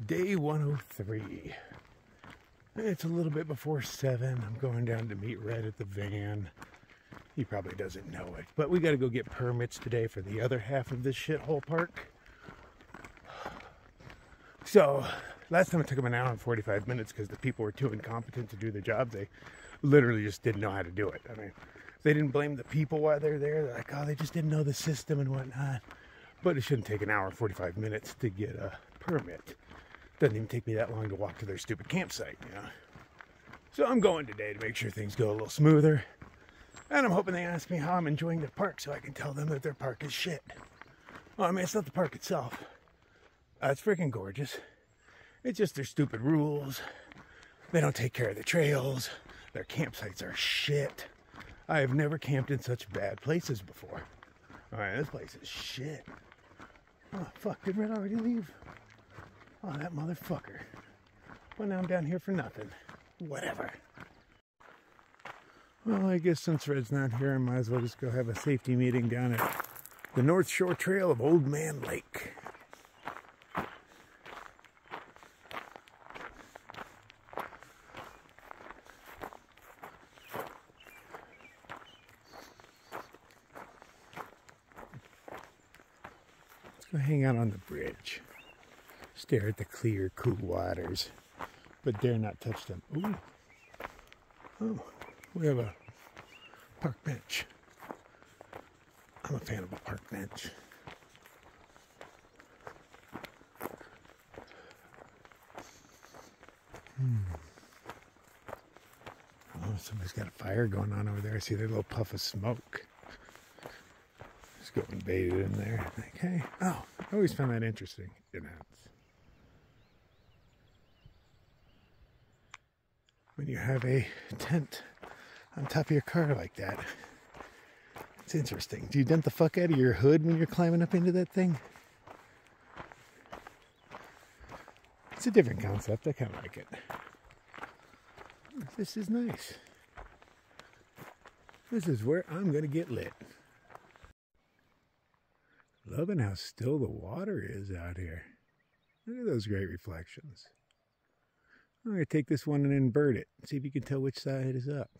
Day 103. It's a little bit before 7. I'm going down to meet Red at the van. He probably doesn't know it, but we got to go get permits today for the other half of this shithole park. So, last time it took them an hour and 45 minutes because the people were too incompetent to do the job. They literally just didn't know how to do it. I mean, they didn't blame the people while they're there. They're like, oh, they just didn't know the system and whatnot. But it shouldn't take an hour and 45 minutes to get a permit. Doesn't even take me that long to walk to their stupid campsite, you know. So I'm going today to make sure things go a little smoother. And I'm hoping they ask me how I'm enjoying the park so I can tell them that their park is shit. Well, I mean, it's not the park itself. It's freaking gorgeous. It's just their stupid rules. They don't take care of the trails. Their campsites are shit. I have never camped in such bad places before. Alright, this place is shit. Oh, fuck, did Red already leave? Oh, that motherfucker. Well, now I'm down here for nothing. Whatever. Well, I guess since Red's not here, I might as well just go have a safety meeting down at the North Shore Trail of Old Man Lake. Let's go hang out on the bridge. Stare at the clear, cool waters, but dare not touch them. Ooh. Oh, we have a park bench. I'm a fan of a park bench. Oh, somebody's got a fire going on over there. I see their little puff of smoke. Just go and bathe in there. Like, hey, oh, I always found that interesting. You know, when you have a tent on top of your car like that, it's interesting. Do you dent the fuck out of your hood when you're climbing up into that thing? It's a different concept. I kind of like it. This is nice. This is where I'm going to get lit. Loving how still the water is out here. Look at those great reflections. I'm going to take this one and invert it. See if you can tell which side is up.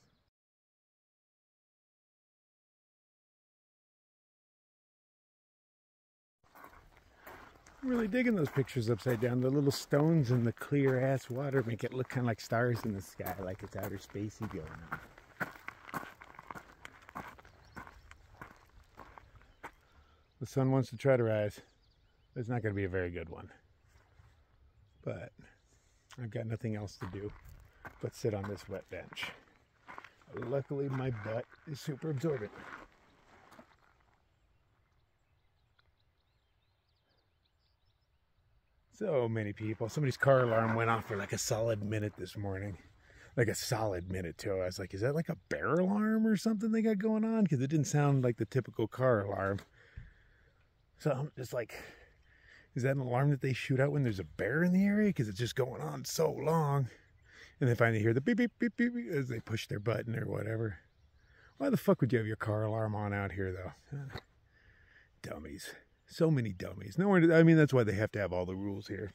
I'm really digging those pictures upside down. The little stones in the clear ass water make it look kind of like stars in the sky, like it's outer spacey going on. The sun wants to try to rise. It's not going to be a very good one. But I've got nothing else to do but sit on this wet bench. Luckily, my butt is super absorbent. So many people. Somebody's car alarm went off for like a solid minute this morning. Like a solid minute, too. I was like, is that like a bear alarm or something they got going on? Because it didn't sound like the typical car alarm. So I'm just like, is that an alarm that they shoot out when there's a bear in the area? Because it's just going on so long. And they finally hear the beep, beep, beep, beep, beep as they push their button or whatever. Why the fuck would you have your car alarm on out here, though? Dummies. So many dummies. No one, I mean, that's why they have to have all the rules here.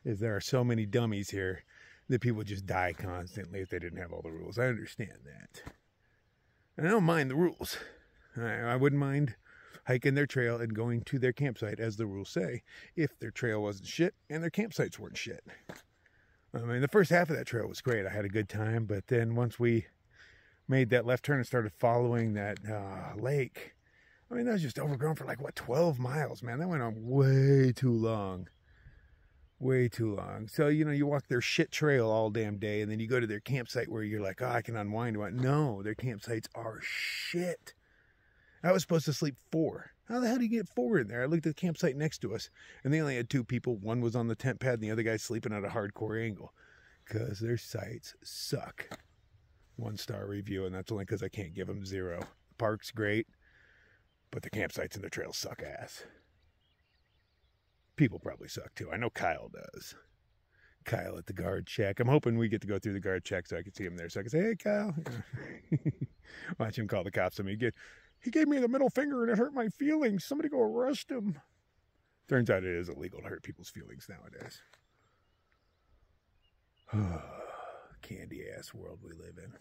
Is there are so many dummies here that people just die constantly if they didn't have all the rules. I understand that. And I don't mind the rules. I wouldn't mind hiking their trail and going to their campsite, as the rules say, if their trail wasn't shit and their campsites weren't shit. I mean, the first half of that trail was great. I had a good time, but then once we made that left turn and started following that lake, I mean, that was just overgrown for like, what, 12 miles, man. That went on way too long. Way too long. So, you know, you walk their shit trail all damn day, and then you go to their campsite where you're like, oh, I can unwind. No, their campsites are shit. I was supposed to sleep 4. How the hell do you get 4 in there? I looked at the campsite next to us, and they only had 2 people. One was on the tent pad, and the other guy's sleeping at a hardcore angle. Because their sites suck. 1-star review, and that's only because I can't give them 0. The park's great, but the campsites and the trails suck ass. People probably suck, too. I know Kyle does. Kyle at the guard check. I'm hoping we get to go through the guard check so I can see him there. So I can say, hey, Kyle. Watch him call the cops on me. He gave me the middle finger and it hurt my feelings. Somebody go arrest him. Turns out it is illegal to hurt people's feelings nowadays. Candy ass world we live in.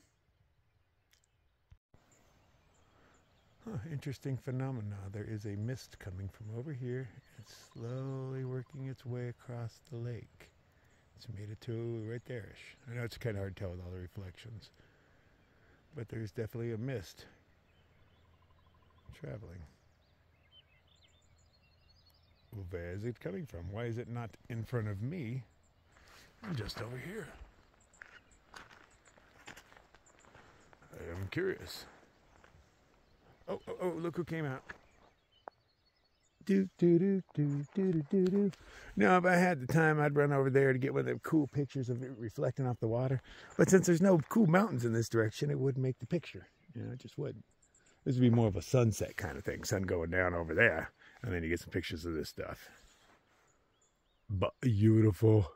Interesting phenomena. There is a mist coming from over here. It's slowly working its way across the lake. It's made it to right there-ish. I know it's kind of hard to tell with all the reflections, but there's definitely a mist traveling. Where is it coming from? Why is it not in front of me? I'm just over here. I am curious. Oh, look who came out. Now, if I had the time, I'd run over there to get one of them cool pictures of it reflecting off the water. But since there's no cool mountains in this direction, it wouldn't make the picture. You know, it just wouldn't. This would be more of a sunset kind of thing. Sun going down over there. And then you get some pictures of this stuff. But beautiful.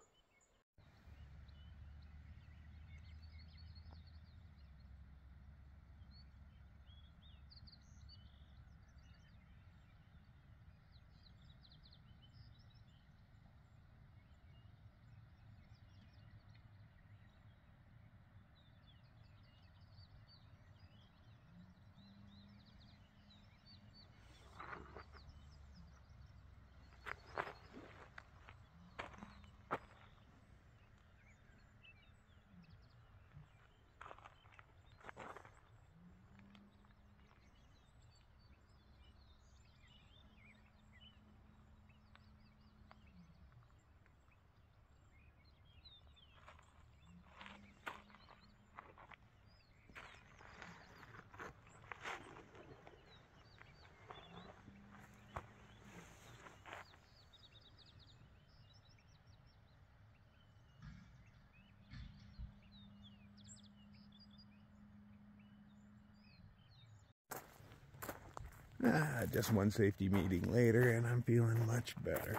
Just one safety meeting later, and I'm feeling much better.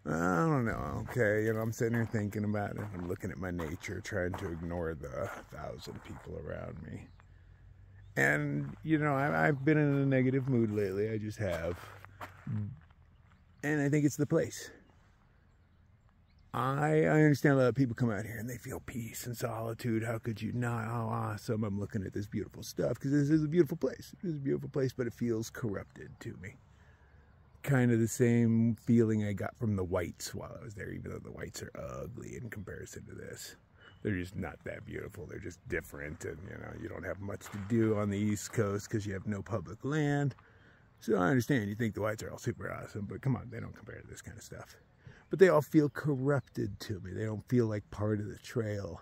I don't know, okay, I'm sitting here thinking about it. I'm looking at my nature, trying to ignore the 1,000 people around me. And, I've been in a negative mood lately, I just have. And I think it's the place. I understand a lot of people come out here and they feel peace and solitude. How could you not? How awesome. I'm looking at this beautiful stuff because this is a beautiful place. It is a beautiful place, but it feels corrupted to me. Kind of the same feeling I got from the whites while I was there, even though the whites are ugly in comparison to this. They're just not that beautiful. They're just different, and, you don't have much to do on the East Coast because you have no public land. So I understand you think the whites are all super awesome, but come on, they don't compare to this kind of stuff. But they all feel corrupted to me. They don't feel like part of the trail.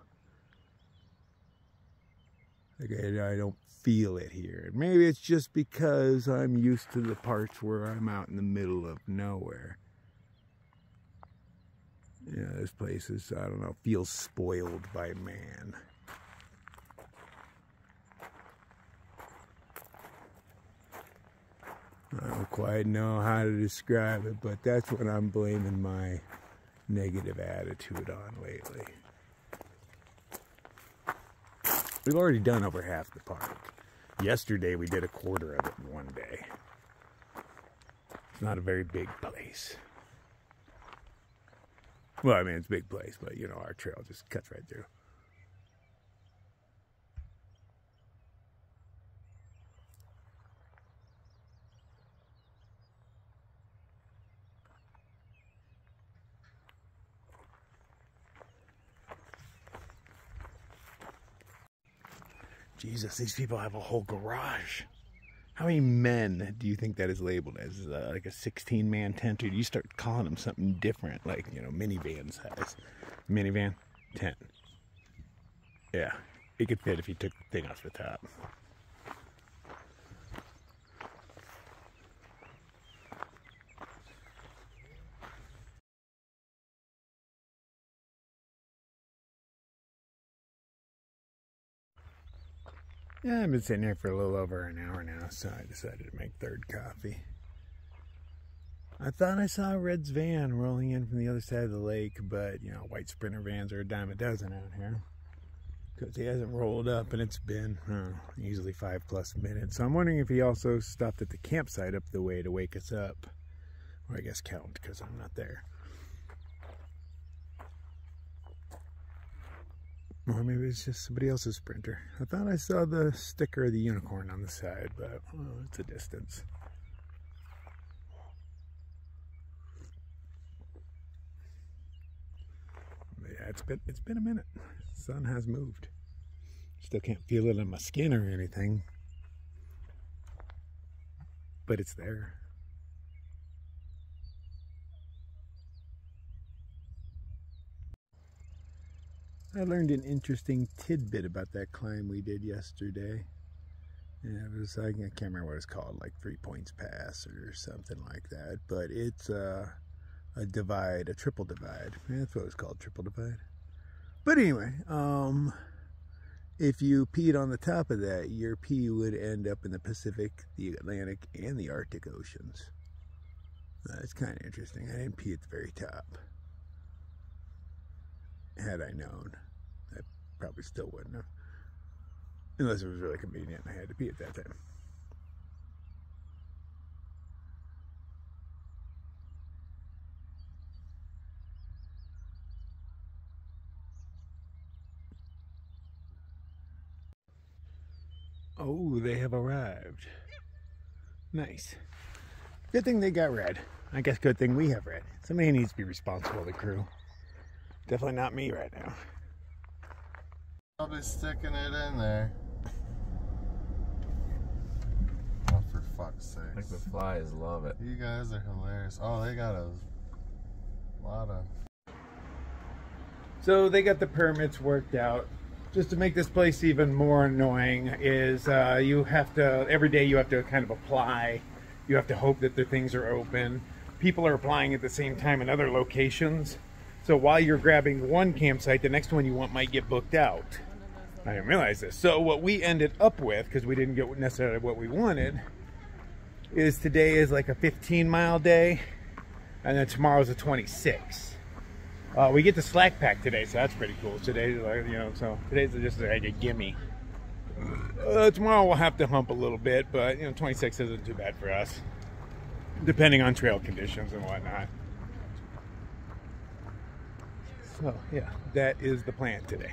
Like I don't feel it here. Maybe it's just because I'm used to the parts where I'm out in the middle of nowhere. This place is, I don't know, feels spoiled by man. I don't quite know how to describe it, but that's what I'm blaming my negative attitude on lately. We've already done over half the park. Yesterday we did a quarter of it in one day. It's not a very big place. Well, I mean, it's a big place, but, our trail just cuts right through. Jesus, these people have a whole garage. How many men do you think that is labeled as? Like a 16-man tent? Or do you start calling them something different, like, minivan size? Minivan? 10. Yeah, it could fit if you took the thing off the top. Yeah, I've been sitting here for a little over an hour now, so I decided to make third coffee. I thought I saw Red's van rolling in from the other side of the lake, but, white Sprinter vans are a dime a dozen out here. Because he hasn't rolled up, and it's been easily 5+ minutes. So I'm wondering if he also stopped at the campsite up the way to wake us up. Or I guess count, because I'm not there. Or maybe it's just somebody else's Sprinter. I thought I saw the sticker of the unicorn on the side, but it's a distance. But yeah, it's been a minute. The sun has moved. Still can't feel it on my skin or anything, but it's there. I learned an interesting tidbit about that climb we did yesterday. Yeah, it was, I can't remember what it's called, like 3 Points Pass or something like that. But it's a divide, a triple divide. Yeah, that's what it's called, triple divide. But anyway, if you peed on the top of that, your pee would end up in the Pacific, the Atlantic, and the Arctic Oceans. It's kind of interesting. I didn't pee at the very top. Had I known, I probably still wouldn't have. Unless it was really convenient and I had to pee at that time. Oh, they have arrived. Nice. Good thing they got red. I guess good thing we have red. Somebody needs to be responsible, the crew. Definitely not me right now. I'll be sticking it in there. Oh, for fuck's sake. Like the flies love it. You guys are hilarious. Oh, they got a lot of... So they got the permits worked out. Just to make this place even more annoying is you have to, every day you have to kind of apply. You have to hope that the things are open. People are applying at the same time in other locations. So while you're grabbing one campsite, the next one you want might get booked out. I didn't realize this. So what we ended up with, because we didn't get necessarily what we wanted, is today is like a 15-mile day, and then tomorrow's a 26. We get the slack pack today, so that's pretty cool. Today's like, you know, so today's just like a gimme. Tomorrow we'll have to hump a little bit, but you know, 26 isn't too bad for us, depending on trail conditions and whatnot. So yeah, that is the plan today.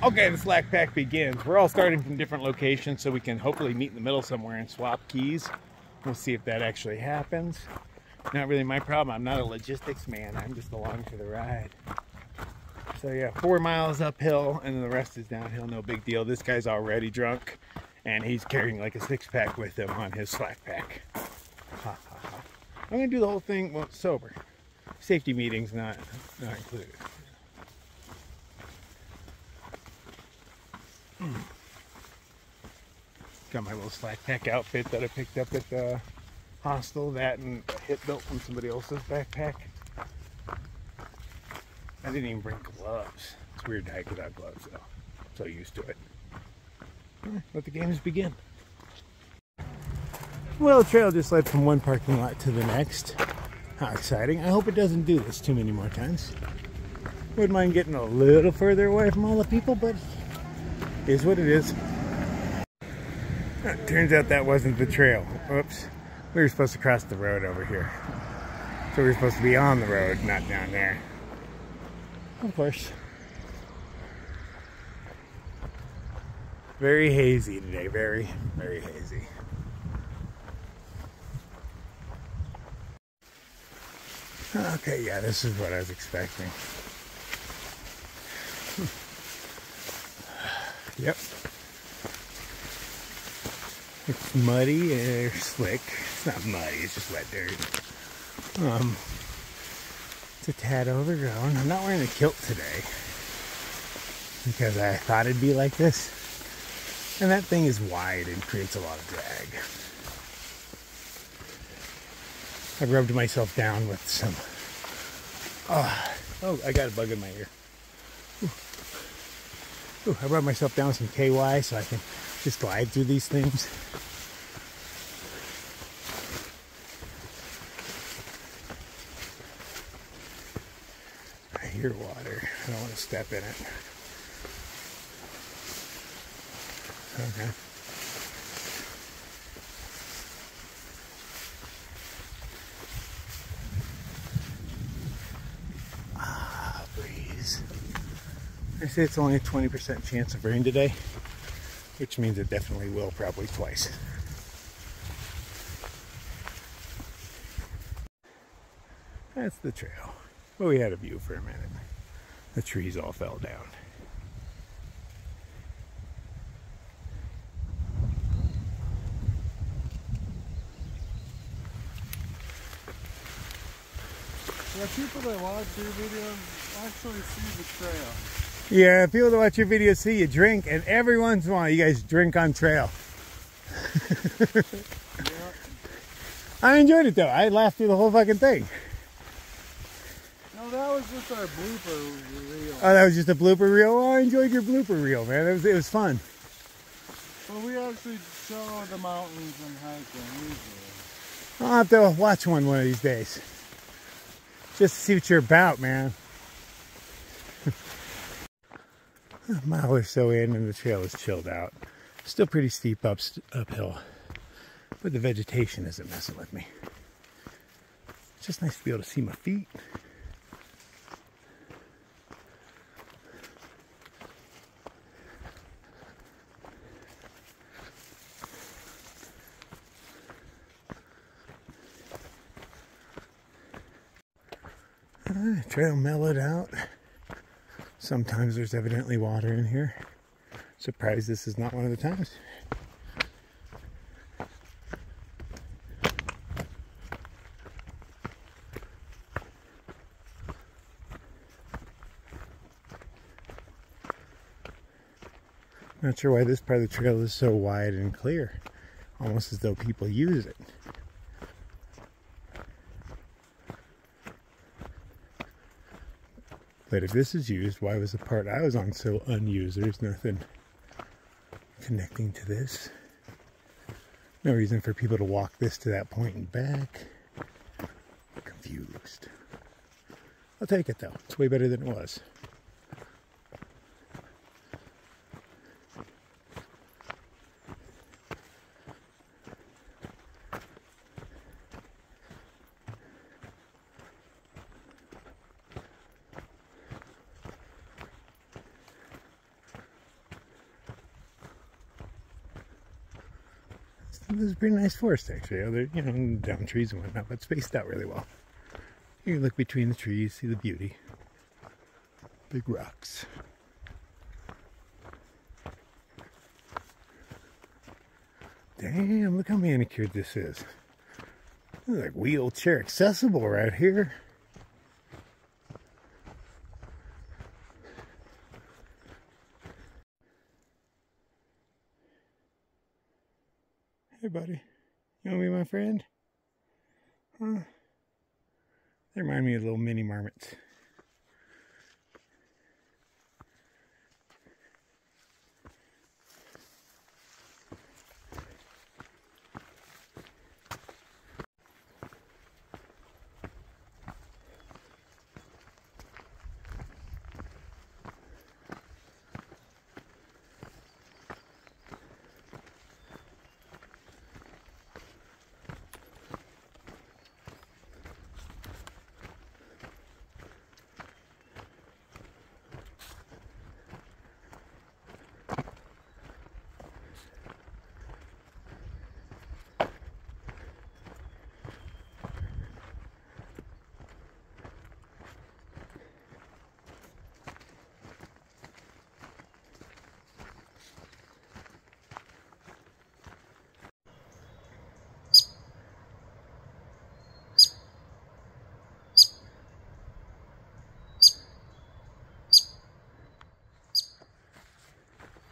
Okay, the slack pack begins. We're all starting from different locations, so we can hopefully meet in the middle somewhere and swap keys. We'll see if that actually happens. Not really my problem. I'm not a logistics man. I'm just along for the ride. So yeah, 4 miles uphill and then the rest is downhill. No big deal. This guy's already drunk and he's carrying like a 6-pack with him on his slack pack. Ha, ha, ha. I'm gonna do the whole thing, well, sober. Safety meetings not included. Got my little slack pack outfit that I picked up at the hostel, that and a hip belt from somebody else's backpack. I didn't even bring gloves. It's weird to hike without gloves though. I'm so used to it. Let the games begin. Well, the trail just led from one parking lot to the next. How exciting. I hope it doesn't do this too many more times. Wouldn't mind getting a little further away from all the people, but it is what it is. Turns out that wasn't the trail. Oops. We were supposed to cross the road over here. So we were supposed to be on the road, not down there. Of course. Very hazy today. Very, very hazy. Okay, yeah, this is what I was expecting. Yep. It's muddy or slick. It's not muddy, it's just wet dirt. It's a tad overgrown. I'm not wearing a kilt today because I thought it'd be like this. And that thing is wide and creates a lot of drag. I rubbed myself down with some... Oh, I got a bug in my ear. Ooh, I rubbed myself down with some KY so I can just glide through these things. I hear water. I don't want to step in it. Okay. Breeze. They say it's only a 20% chance of rain today, which means it definitely will, probably twice. That's the trail. But we had a view for a minute. The trees all fell down. Yeah, people that watch your videos actually see the trail. Yeah, people that watch your videos see you drink, and every once in a while you guys drink on trail. Yeah. I enjoyed it though. I laughed through the whole fucking thing. No, that was just our blooper reel. Oh, that was just a blooper reel? Oh, I enjoyed your blooper reel, man. It was fun. But we actually show the mountains and hiking usually. I'll have to watch one of these days. Just to see what you're about, man. A mile or so in and the trail is chilled out. Still pretty steep uphill. But the vegetation isn't messing with me. It's just nice to be able to see my feet. Trail mellowed out. Sometimes there's evidently water in here. Surprised this is not one of the times. Not sure why this part of the trail is so wide and clear. Almost as though people use it. But if this is used, why was the part I was on so unused? There's nothing connecting to this. No reason for people to walk this to that point and back. Confused. I'll take it though. It's way better than it was. This is a pretty nice forest actually. They're, you know, down trees and whatnot, but spaced out really well. You can look between the trees, see the beauty. Big rocks. Damn, look how manicured this is. This is like wheelchair accessible right here. Hey buddy, you wanna be my friend? Huh? They remind me of little mini marmots.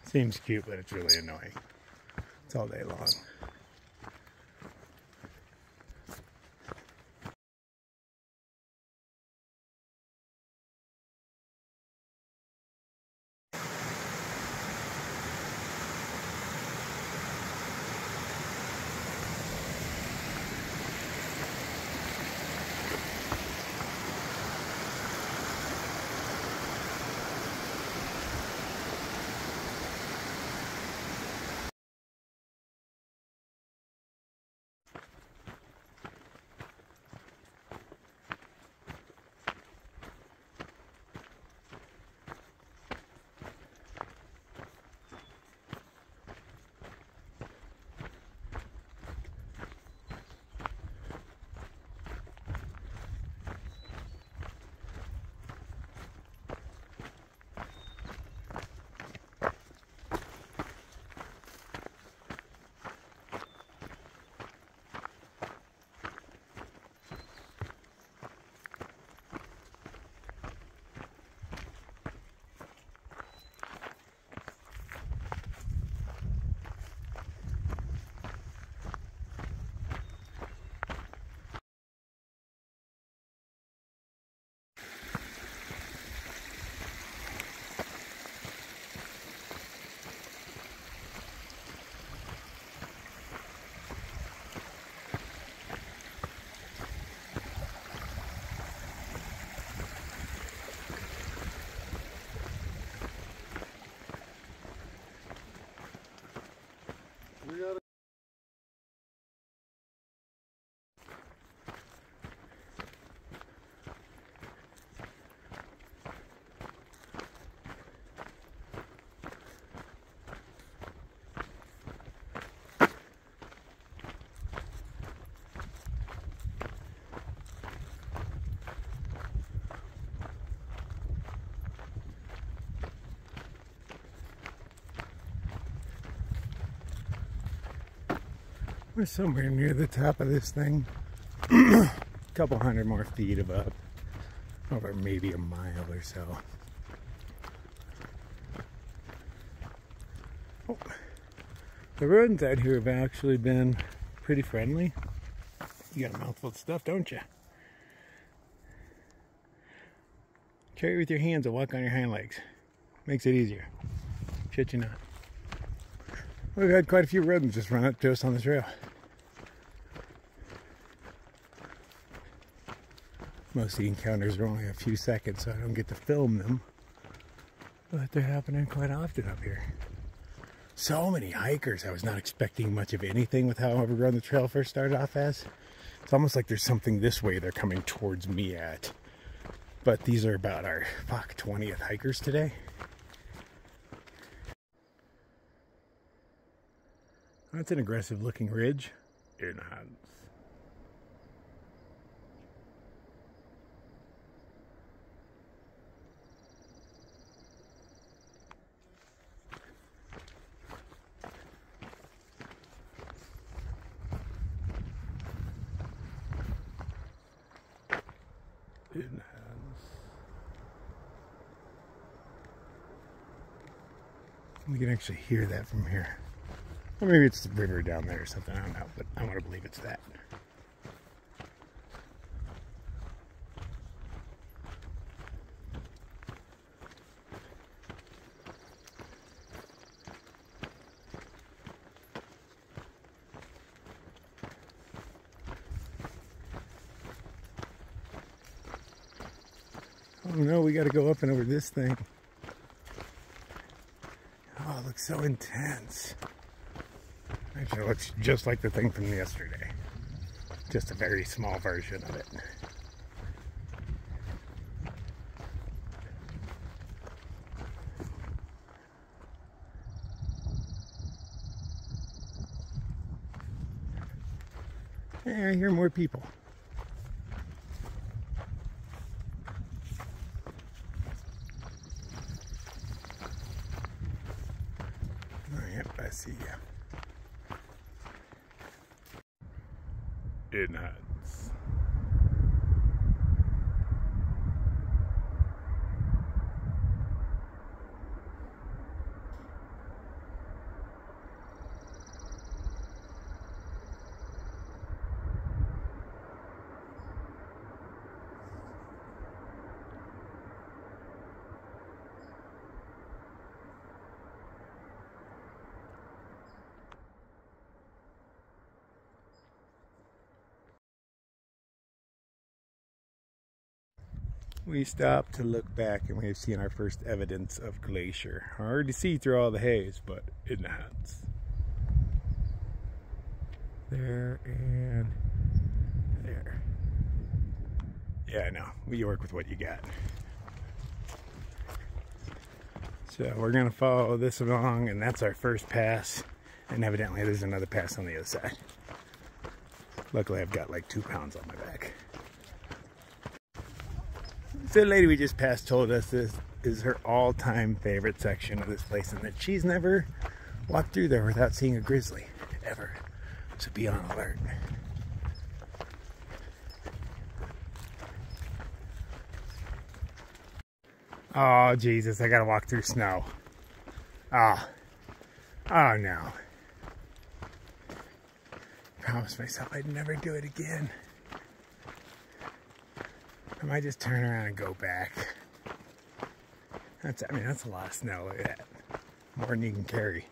Seems cute, but it's really annoying. It's all day long. We're somewhere near the top of this thing. A couple hundred more feet of up. Over maybe a mile or so. Oh. The rodents out here have actually been pretty friendly. You got a mouthful of stuff, don't you? Carry it with your hands and walk on your hind legs. Makes it easier. Shit you not. We've had quite a few rodents just run up to us on the trail. Most of the encounters are only a few seconds, so I don't get to film them. But they're happening quite often up here. So many hikers. I was not expecting much of anything with how overgrown the trail first started off as. It's almost like there's something this way they're coming towards me at. But these are about our 20th hikers today. That's an aggressive looking ridge. Enhance. We can actually hear that from here. Or maybe it's the river down there or something, I don't know, but I want to believe it's that. Oh no, we got to go up and over this thing. Oh, it looks so intense. Actually, it looks just like the thing from yesterday. Just a very small version of it. Yeah, I hear more people. I see ya. Enhance. We stopped to look back and we have seen our first evidence of glacier. Hard to see through all the haze, but it enhances. There and there. Yeah, I know. You work with what you got. So we're gonna follow this along, and that's our first pass. And evidently there's another pass on the other side. Luckily I've got like 2 pounds on my back. The lady we just passed told us this is her all-time favorite section of this place, and that she's never walked through there without seeing a grizzly, ever. So be on alert. Oh, Jesus, I gotta walk through snow. Oh no. Promised myself I'd never do it again. I might just turn around and go back. That's a lot of snow. Look at that. More than you can carry.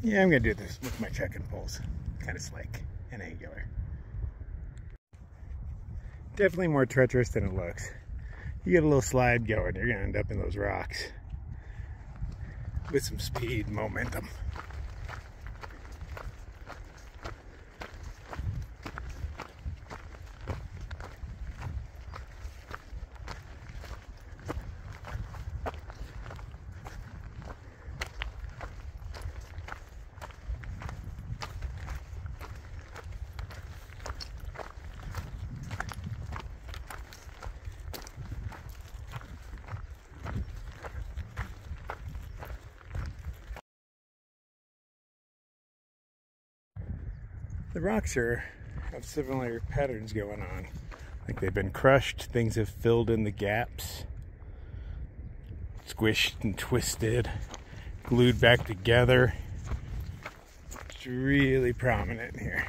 Yeah, I'm gonna do this with my trekking poles. Kind of slick and angular. Definitely more treacherous than it looks. You get a little slide going, you're gonna end up in those rocks. with some speed, momentum. The rocks have similar patterns going on. Like they've been crushed, things have filled in the gaps, squished and twisted, glued back together. It's really prominent here.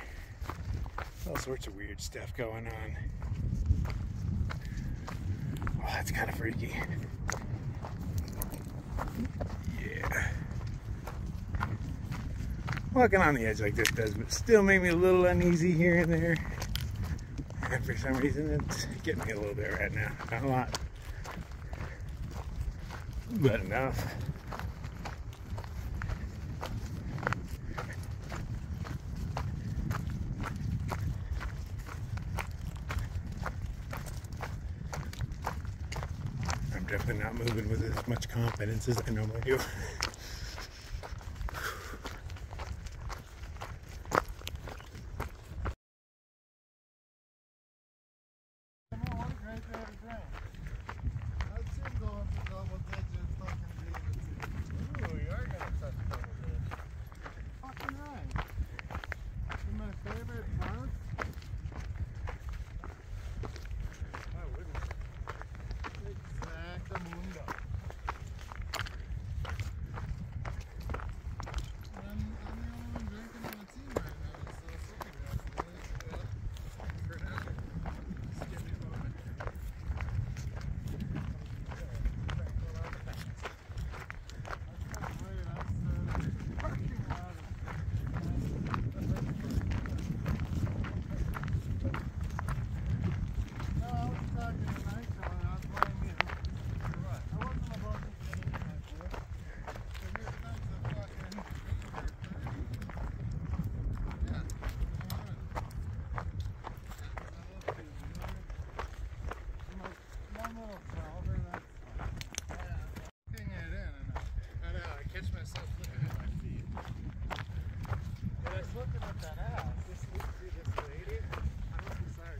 All sorts of weird stuff going on. Oh, that's kind of freaky. Yeah. Walking on the edge like this does still make me a little uneasy here and there. And for some reason it's getting me a little bit right now. Not a lot, but enough. I'm definitely not moving with as much confidence as I normally do.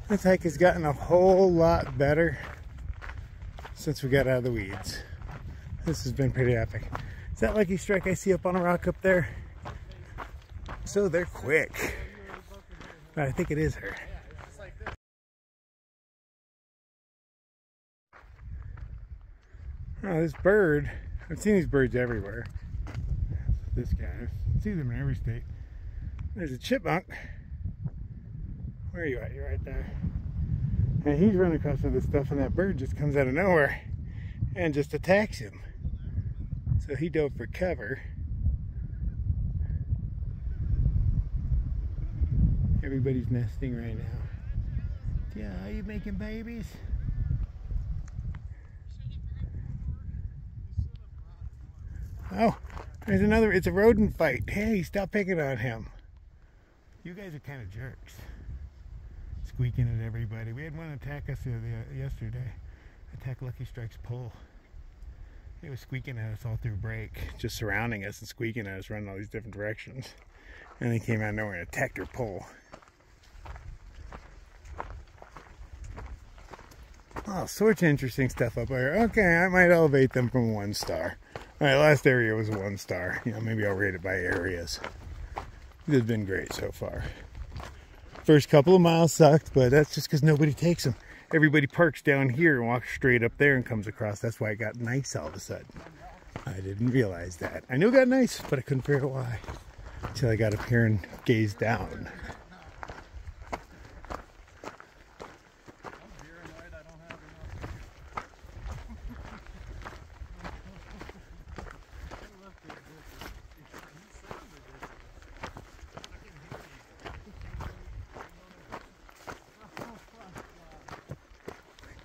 This hike has gotten a whole lot better since we got out of the weeds. This has been pretty epic. Is that Lucky Strike I see up on a rock up there? So they're quick. But I think it is her. Oh, this bird. I've seen these birds everywhere. This guy. I see them in every state. There's a chipmunk. Where are you at? You're right there. And he's running across all this stuff, and that bird just comes out of nowhere and just attacks him. So he dove for cover. Everybody's nesting right now. Yeah, are you making babies? Oh, there's another. It's a rodent fight. Hey, stop picking on him. You guys are kind of jerks. Squeaking at everybody. We had one attack us yesterday. Attack Lucky Strike's pole. It was squeaking at us all through break, just surrounding us and squeaking at us, running all these different directions. And he came out of nowhere and attacked her pole. All sorts of interesting stuff up there. Okay, I might elevate them from 1 star. Alright, last area was 1 star. You know, maybe I'll rate it by areas. This has been great so far. First couple of miles sucked, but that's just because nobody takes them. Everybody parks down here and walks straight up there and comes across. That's why it got nice all of a sudden. I didn't realize that. I knew it got nice, but I couldn't figure out why. Until I got up here and gazed down.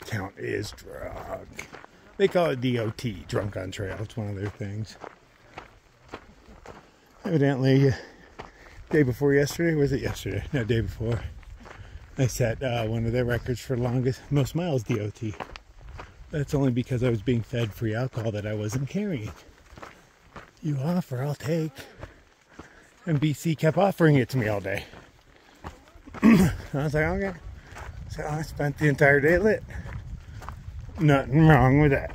Count is drunk. They call it DOT, drunk on trail. It's one of their things. Evidently, day before yesterday, was it yesterday? No, day before. I set one of their records for most miles DOT. That's only because I was being fed free alcohol that I wasn't carrying. You offer, I'll take. And BC kept offering it to me all day. I was like, okay. So I spent the entire day lit. Nothing wrong with that.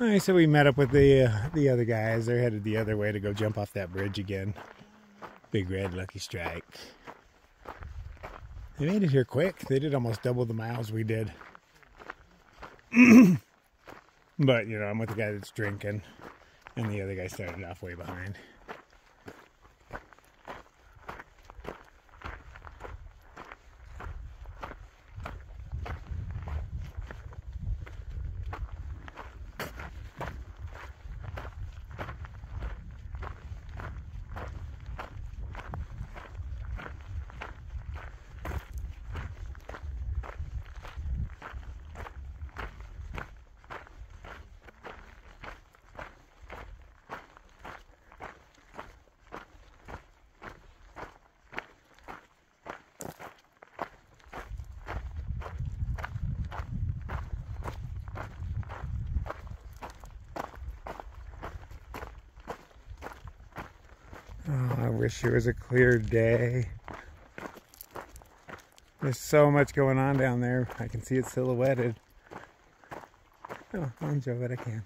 Alright, so we met up with the other guys. They're headed the other way to go jump off that bridge again. Big Red Lucky Strike. They made it here quick. They did almost double the miles we did. But, you know, I'm with the guy that's drinking. And the other guy started off way behind. Oh, I wish it was a clear day. There's so much going on down there. I can see it silhouetted. Oh, I'll enjoy what I can.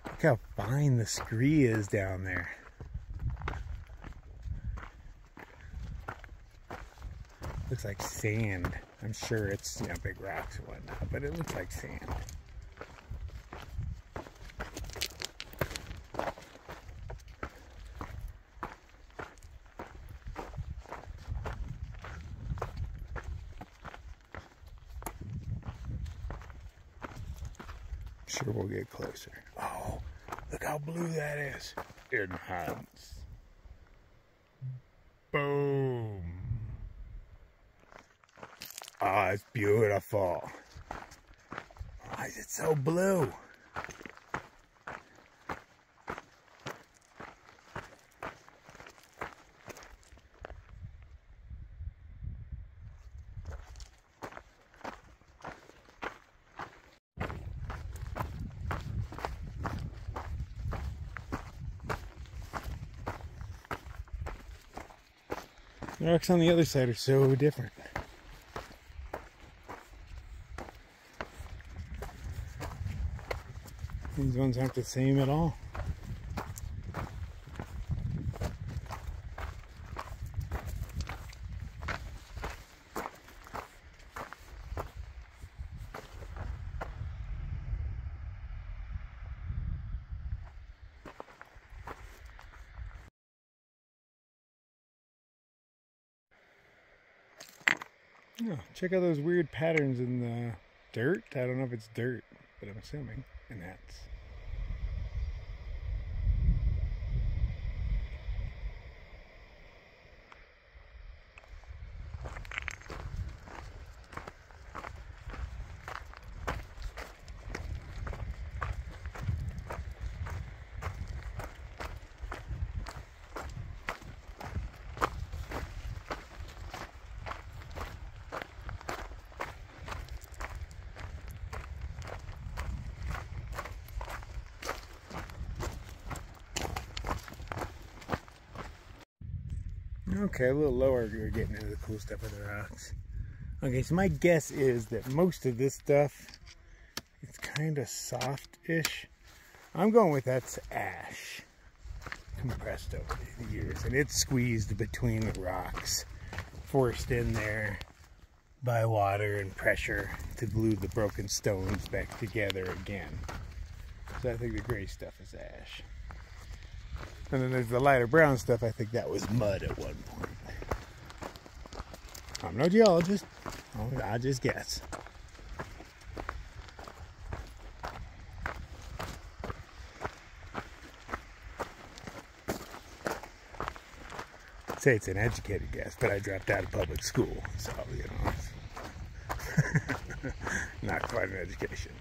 Look how fine the scree is down there. Looks like sand. I'm sure it's, you know, big rocks and whatnot, but it looks like sand. Sure, we'll get closer. Oh, look how blue that is. Enhance. Boom. Oh, it's beautiful. Why is it so blue? The rocks on the other side are so different. These ones aren't the same at all. Oh, check out those weird patterns in the dirt. I don't know if it's dirt, but I'm assuming. And that's. Okay, a little lower, we're getting into the cool stuff of the rocks. Okay, so my guess is that most of this stuff, it's kind of soft-ish. I'm going with that's ash, compressed over the years, and it's squeezed between the rocks, forced in there by water and pressure to glue the broken stones back together again. So I think the gray stuff is ash. And then there's the lighter brown stuff. I think that was mud at one point. I'm no geologist. I just guess. say it's an educated guess, but I dropped out of public school, so, you know, it's not quite an education.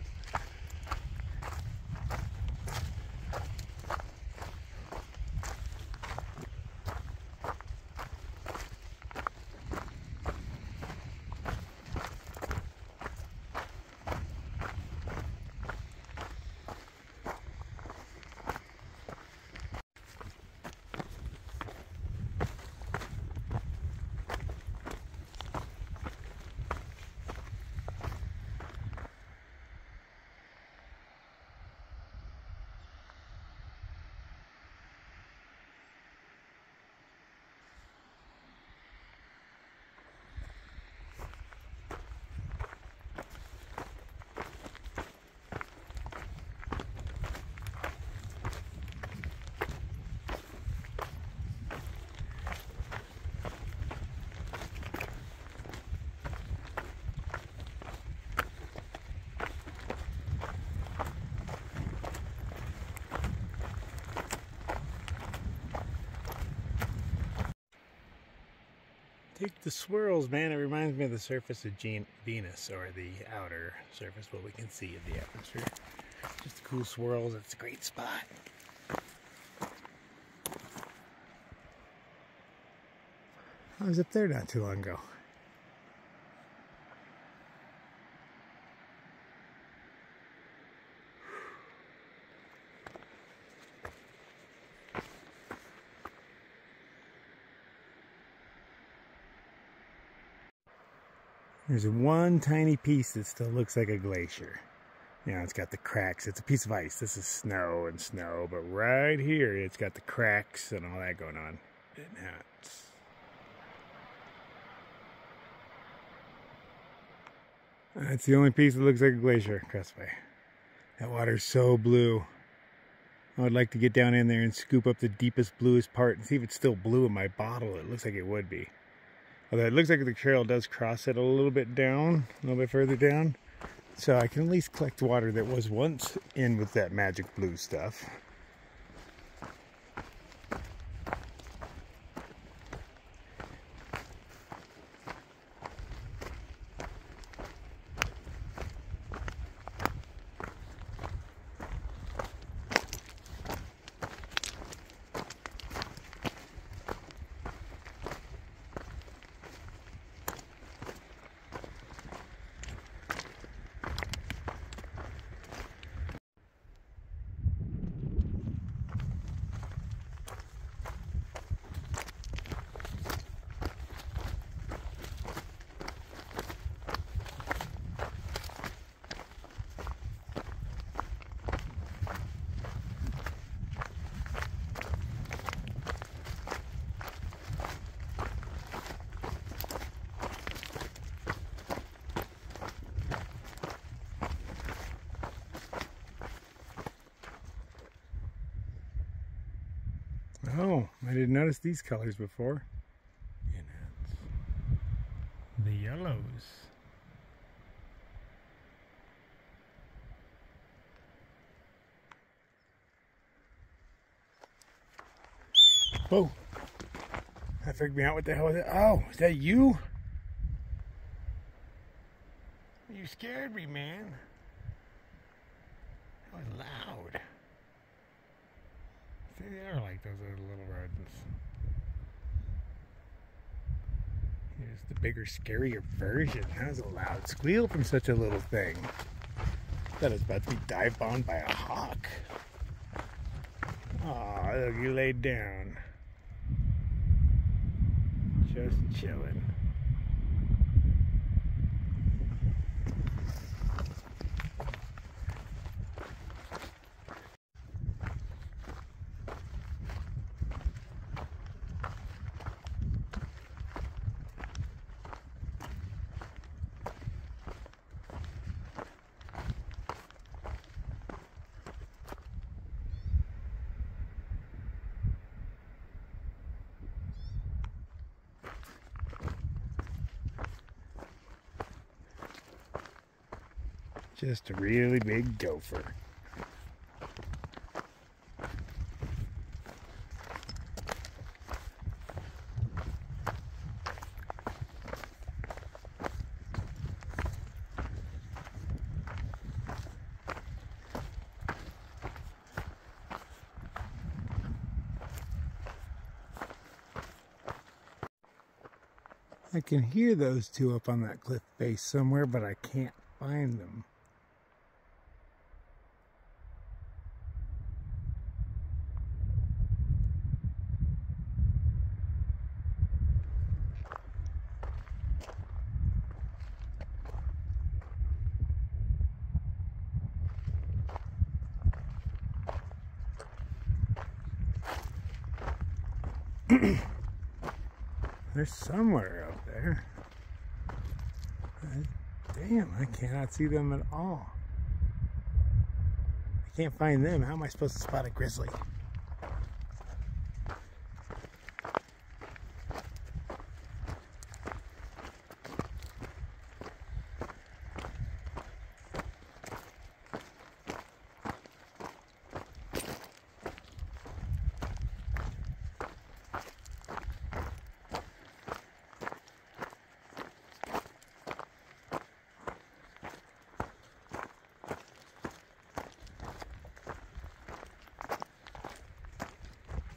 Take the swirls, man. It reminds me of the surface of Venus, or the outer surface, what we can see of the atmosphere. Just the cool swirls. It's a great spot. I was up there not too long ago. There's one tiny piece that still looks like a glacier. You know, it's got the cracks. It's a piece of ice. This is snow and snow, but right here it's got the cracks and all that going on. It hurts. That's the only piece that looks like a glacier, Crestway. That water's so blue. I would like to get down in there and scoop up the deepest, bluest part and see if it's still blue in my bottle. It looks like it would be. Although it looks like the trail does cross it a little bit down, a little bit further down. So I can at least collect water that was once in with that magic blue stuff. Oh, I didn't notice these colors before. You know, the yellows. Whoa! That freaked me out. What the hell is that? Oh, is that you? You scared me, man. That was loud. See, they are like those little rodents. Here's the bigger, scarier version. That was a loud squeal from such a little thing. Thought it was about to be dive bombed by a hawk. Aw, look, you laid down. Just chilling. Just a really big gopher. I can hear those two up on that cliff face somewhere, but I can't find them. They're somewhere up there. Damn, I cannot see them at all. I can't find them. How am I supposed to spot a grizzly?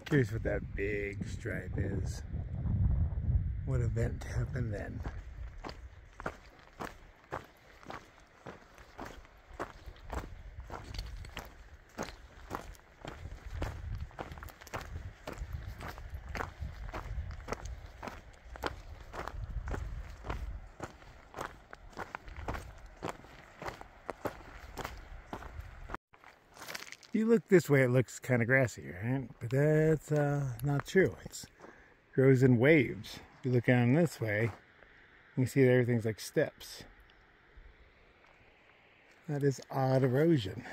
Curious what that big stripe is. What event happened then? If you look this way, it looks kind of grassy, right? But that's not true. It grows in waves. If you look down this way, you see that everything's like steps. That is odd erosion.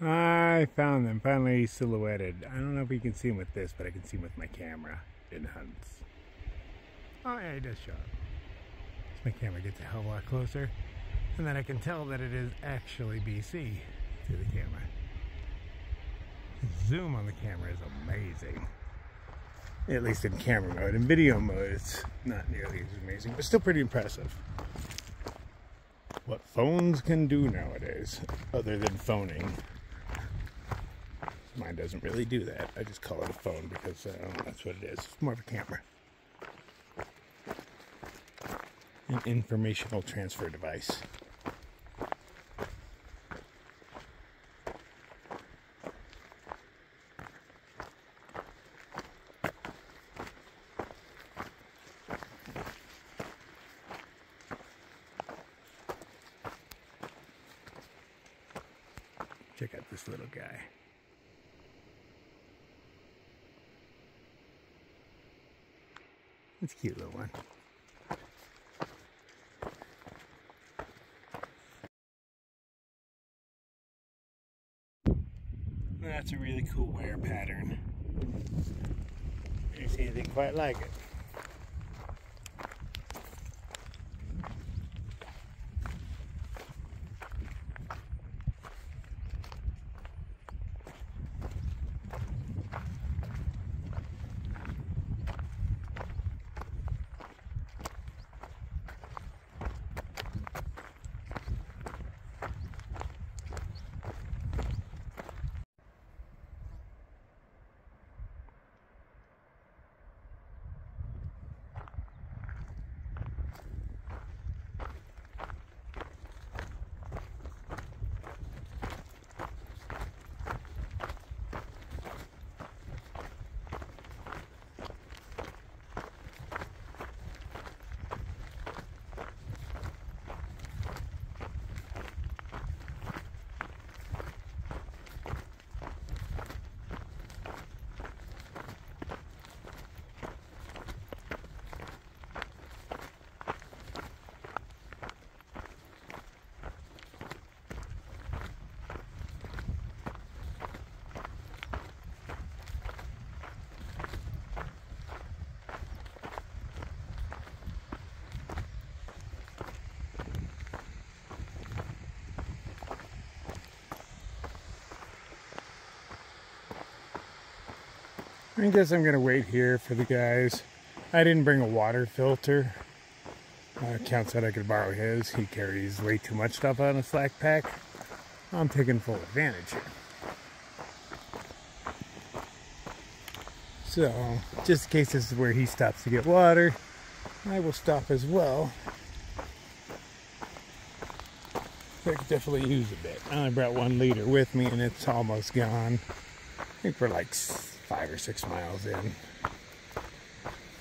I found them, finally silhouetted. I don't know if you can see them with this, but I can see them with my camera in hunts. Oh yeah, he does show up. So my camera gets a hell of a lot closer, and then I can tell that it is actually BC through the camera. The zoom on the camera is amazing. At least in camera mode. In video mode, it's not nearly as amazing, but still pretty impressive. What phones can do nowadays, other than phoning. Mine doesn't really do that. I just call it a phone because that's what it is. It's more of a camera. An informational transfer device. Check out this little guy. It's a cute little one. That's a really cool wear pattern. I didn't see anything quite like it. I guess I'm gonna wait here for the guys. I didn't bring a water filter. Count said I could borrow his. He carries way too much stuff on a slack pack. I'm taking full advantage here. So, just in case this is where he stops to get water, I will stop as well. I could definitely use a bit. I only brought 1 liter with me and it's almost gone. I think we're like 5 or 6 miles in.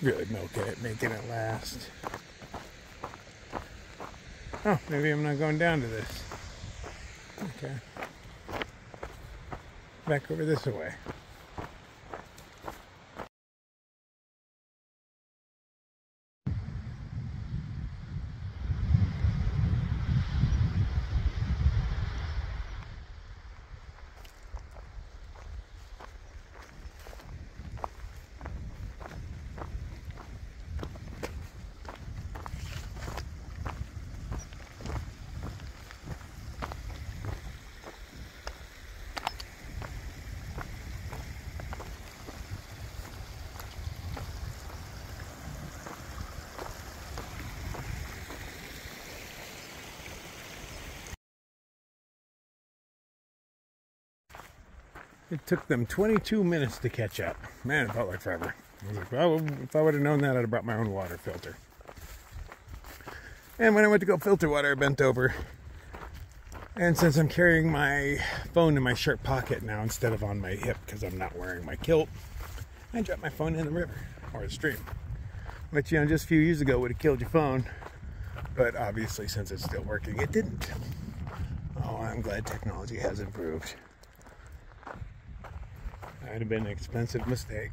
Really milking it, making it last. Oh, maybe I'm not going down to this. Okay. Back over this way. It took them 22 minutes to catch up. Man, it felt like forever. I was like, well, if I would have known that, I'd have brought my own water filter. And when I went to go filter water, I bent over. And since I'm carrying my phone in my shirt pocket now instead of on my hip because I'm not wearing my kilt, I dropped my phone in the river or the stream. Which, you know, just a few years ago would have killed your phone. But obviously, since it's still working, it didn't. Oh, I'm glad technology has improved. That'd have been an expensive mistake.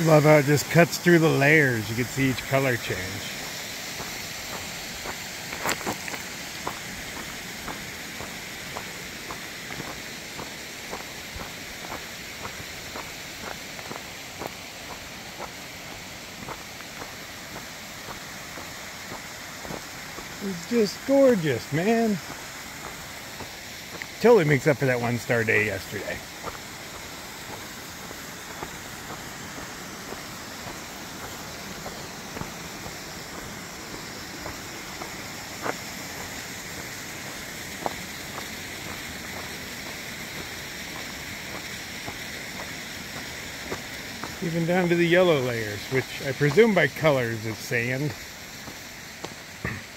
Love how it just cuts through the layers. You can see each color change. It's just gorgeous, man. Totally makes up for that 1-star day yesterday. Even down to the yellow layers, which I presume by colors is sand.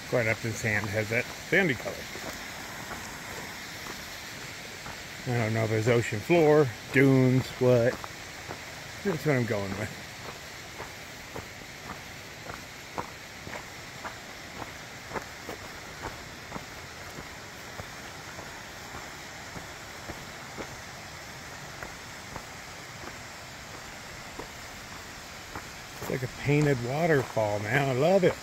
Quite often sand has that sandy color. I don't know if it's ocean floor, dunes, what. That's what I'm going with. It's like a painted waterfall, man. I love it.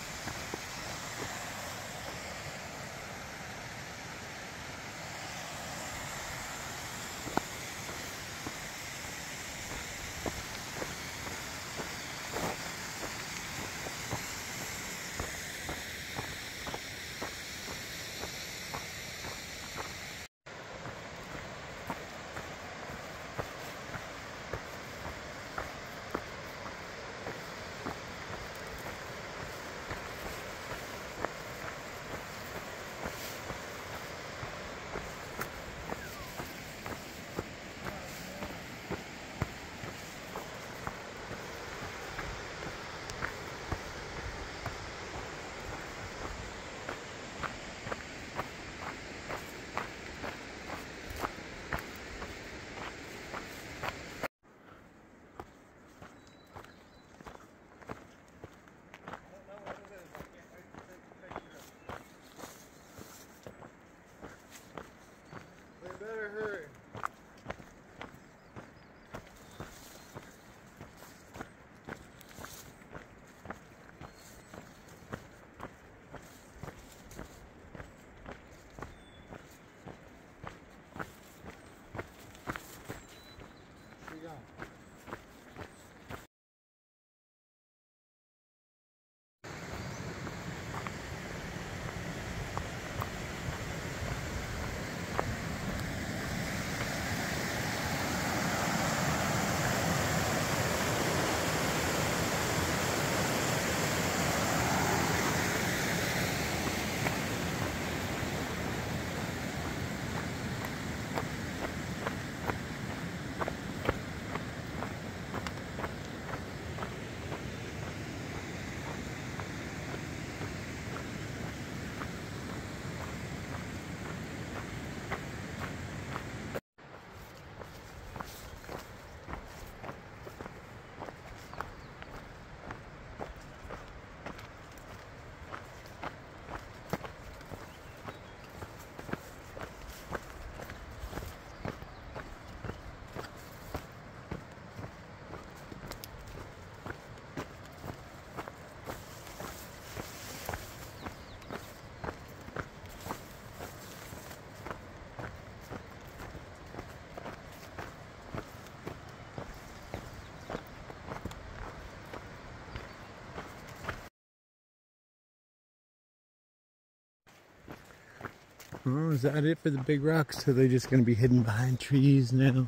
Oh, is that it for the big rocks? So they're just going to be hidden behind trees now.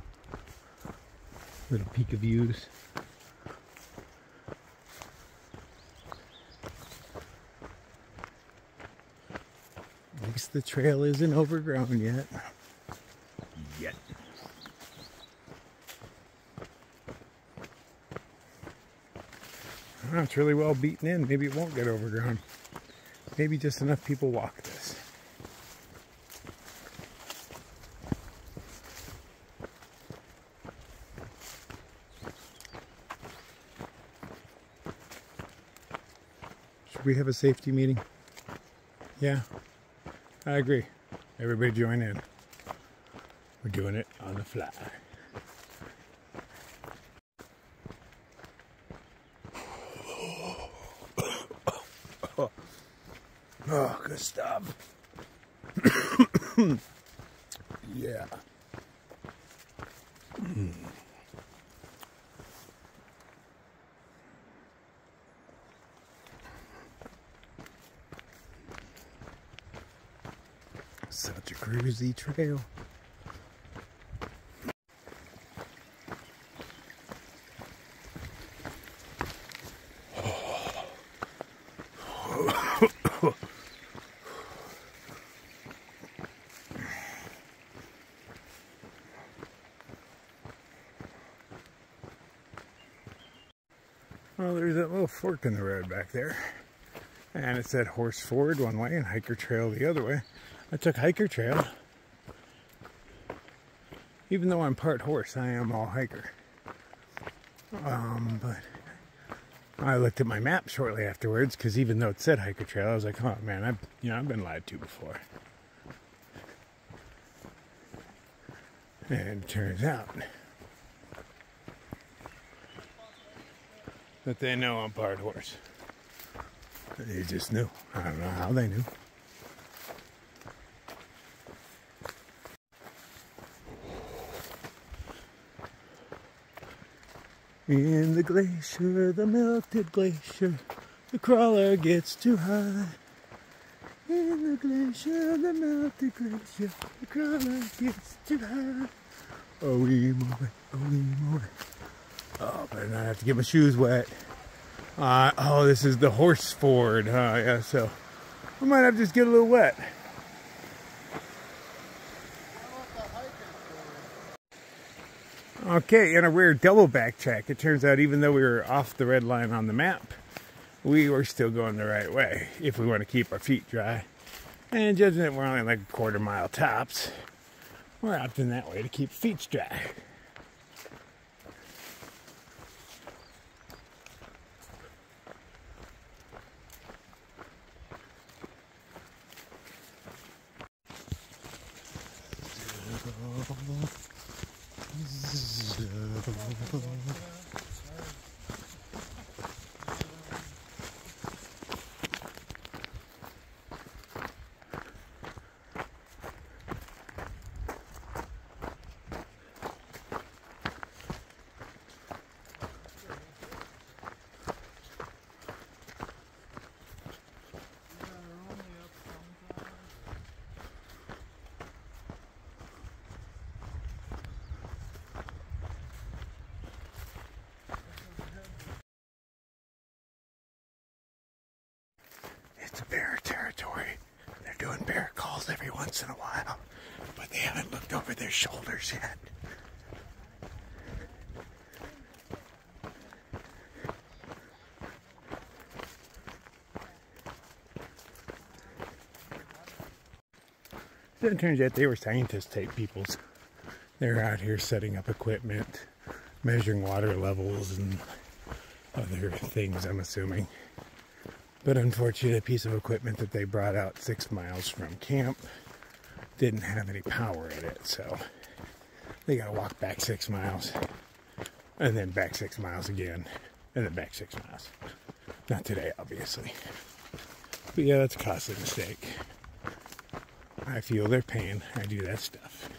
Little peek of views. At least the trail isn't overgrown yet. Oh, it's really well beaten in. Maybe it won't get overgrown. Maybe just enough people walk this. Should we have a safety meeting? Yeah, I agree. Everybody join in. We're doing it on the fly. Oh, good stuff. Yeah. Such a cruisy trail. Well, there's that little fork in the road back there. And it said horse ford one way and hiker trail the other way. I took hiker trail. Even though I'm part horse, I am all hiker. But I looked at my map shortly afterwards because even though it said hiker trail, I was like, oh man, I've been lied to before. And it turns out that they know I'm part horse. They just knew. I don't know how they knew. In the glacier, the melted glacier, the crawler gets too high. In the glacier, the melted glacier, the crawler gets too high. Oh, we move it, oh, we move it. Oh, better not have to get my shoes wet. Oh, this is the horse ford, huh? Yeah, so I might have to just get a little wet. Okay, in a rare double backtrack, it turns out even though we were off the red line on the map, we were still going the right way if we want to keep our feet dry. And judging that we're only like a quarter mile tops, we're opting that way to keep feet dry. It's bear territory. They're doing bear calls every once in a while, but they haven't looked over their shoulders yet. So it turns out they were scientist type peoples. They're out here setting up equipment, measuring water levels and other things, I'm assuming. But unfortunately, a piece of equipment that they brought out 6 miles from camp didn't have any power in it, so they gotta walk back 6 miles, and then back 6 miles again, and then back 6 miles. Not today, obviously. But yeah, that's a costly mistake. I feel their pain. I do that stuff.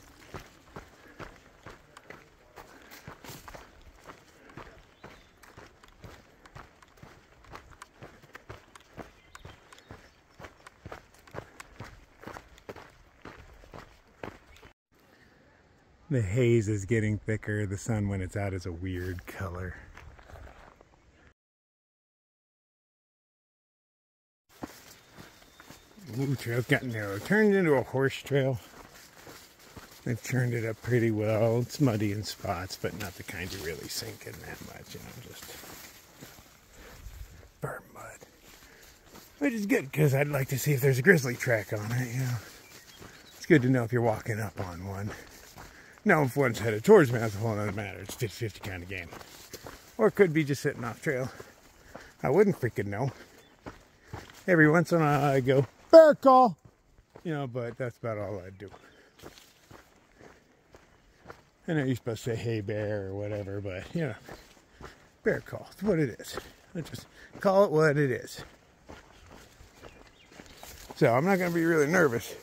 The haze is getting thicker. The sun, when it's out, is a weird color. Ooh, trail's gotten narrow. Turned into a horse trail. They've turned it up pretty well. It's muddy in spots, but not the kind you really sink in that much. You know, just firm mud. Which is good, because I'd like to see if there's a grizzly track on it, you know. It's good to know if you're walking up on one. Now, if one's headed towards me, that's a whole other matter. It's a 50-50 kind of game. Or it could be just sitting off trail. I wouldn't freaking know. Every once in a while I go, bear call! You know, but that's about all I'd do. I know you're supposed to say, hey bear, or whatever, but, you know, bear call. It's what it is. I just call it what it is. So I'm not going to be really nervous